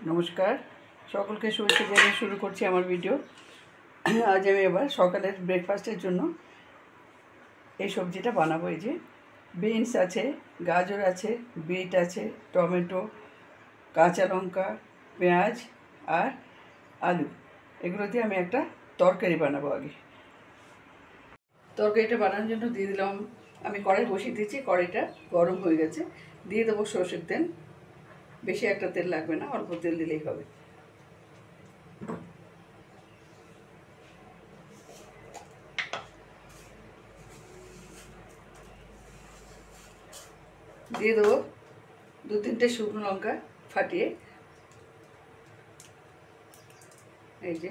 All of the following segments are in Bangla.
নমস্কার, সকলকে শুভেচ্ছা জানিয়ে শুরু করছি আমার ভিডিও। আজ আমি এবার সকালের ব্রেকফাস্টের জন্য এই সবজিটা বানাবো। এই যে বিনস আছে, গাজর আছে, বিট আছে, টমেটো, কাঁচা লঙ্কা, পেঁয়াজ আর আলু, এগুলো দিয়ে আমি একটা তরকারি বানাবো। আগে তরকারিটা বানানোর জন্য দিয়ে দিলাম, আমি কড়াই বসিয়ে দিয়েছি, কড়াইটা গরম হয়ে গেছে। দিয়ে দেবো সরষের তেল। বেশি একটা তেল লাগবে না, অল্প তেল দিলেই হবে। দিয়ে দেবো 2-3টে শুকনো লঙ্কা ফাটিয়ে। এই যে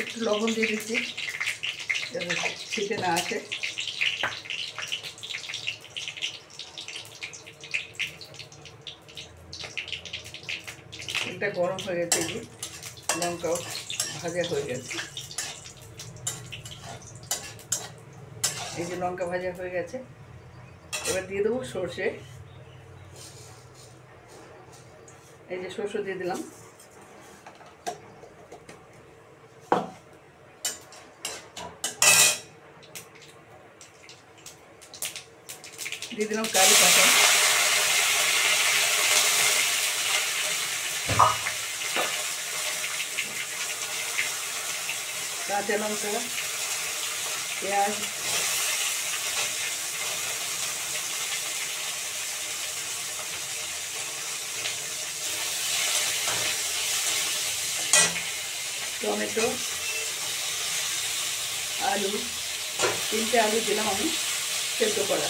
একটু লবণ দিয়ে দিচ্ছি যাতে ছিটে না আসে। এটা গরম হয়ে গেছে, যে লঙ্কাও ভাজা হয়ে গেছে। এই যে লঙ্কা ভাজা হয়ে গেছে, এবার দিয়ে দেবো সর্ষে। এই যে সর্ষে দিয়ে দিলাম। দিয়ে দিলাম কারি পাতা, কাঁচা লঙ্কা, পেঁয়াজ, টমেটো, আলু। 3টে আলু দিলাম আমি সেদ্ধ করা।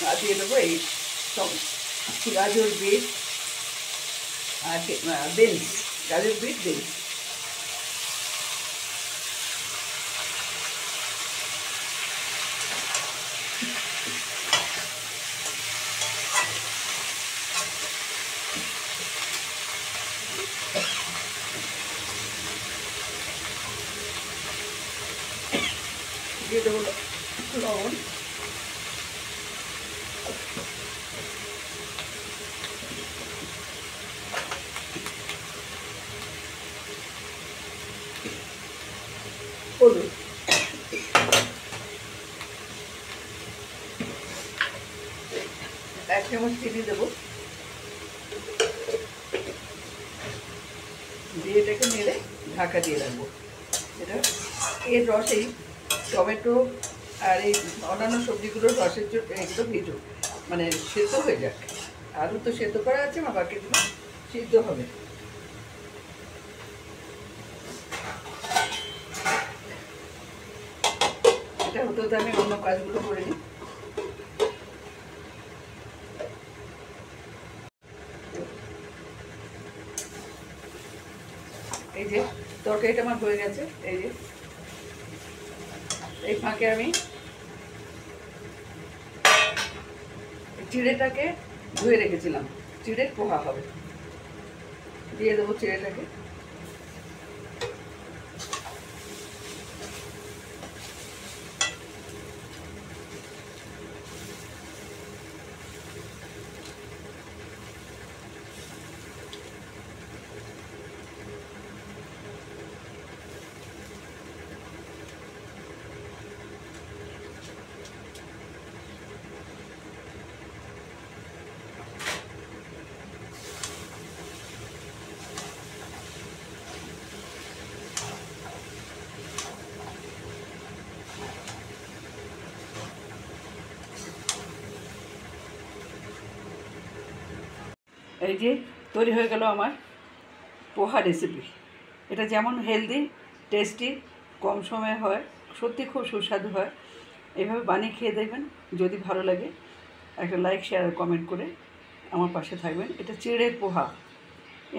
আর দিয়ে দেবো এই গাজর, বিট আর বিনস। গাজর, বিট, বিনস। দিয়ে দেবো লবণ। হলুদ। 1 চামচ চিনি দেবো। দিয়ে এটাকে নেড়ে ঢাকা দিয়ে রাখবো। এটা এর রসেই টমেটো আর এই অন্যান্য সবজিগুলোর রসের জন্য এগুলো ভিজুক, মানে সেদ্ধ হয়ে যাক। আলু তো সেদ্ধ করা আছে, আমার বাকিগুলো সিদ্ধ হবে। এটা হতে হতে আমি অন্য কাজগুলো করে নিই। এই যে তরকারিটা আমার হয়ে গেছে। এই যে এই ফাঁকে আমি চিড়েটাকে ধুয়ে রেখেছিলাম, চিড়ের পোহা হবে। দিয়ে দেবো চিড়েটাকে। এই যে তৈরি হয়ে গেল আমার পোহা রেসিপি। এটা যেমন হেলদি, টেস্টি, কম সময়ে হয়, সত্যি খুব সুস্বাদু হয়। এইভাবে বানিয়ে খেয়ে দেখবেন। যদি ভালো লাগে একটা লাইক, শেয়ার আর কমেন্ট করে আমার পাশে থাকবেন। এটা চিড়ের পোহা।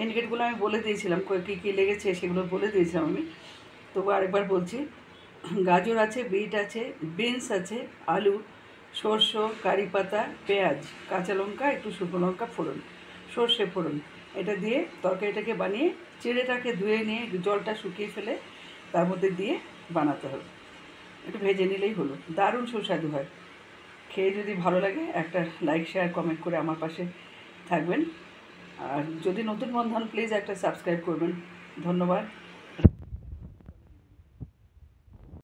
ইনগ্রেডিয়েন্টগুলো আমি বলে দিয়েছিলাম, কী কী লেগেছে সেগুলো বলে দিয়েছিলাম আমি, তবু আরেকবার বলছি। গাজর আছে, বিট আছে, বিনস আছে, আলু, সরষে, কারি পাতা, পেঁয়াজ, কাঁচা লঙ্কা, একটু শুকনো লঙ্কা ফোড়ন, সর্ষে ফোড়ন, এটা দিয়ে তরকারিটাকে বানিয়ে চিড়েটাকে ধুয়ে নিয়ে জলটা শুকিয়ে ফেলে তার মধ্যে দিয়ে বানাতে হবে। একটু ভেজে নিলেই হলো, দারুণ সুস্বাদু হয়। খেয়ে যদি ভালো লাগে একটা লাইক শেয়ার কমেন্ট করে আমার পাশে থাকবেন। আর যদি নতুন বন্ধু হন প্লিজ একটা সাবস্ক্রাইব করবেন। ধন্যবাদ।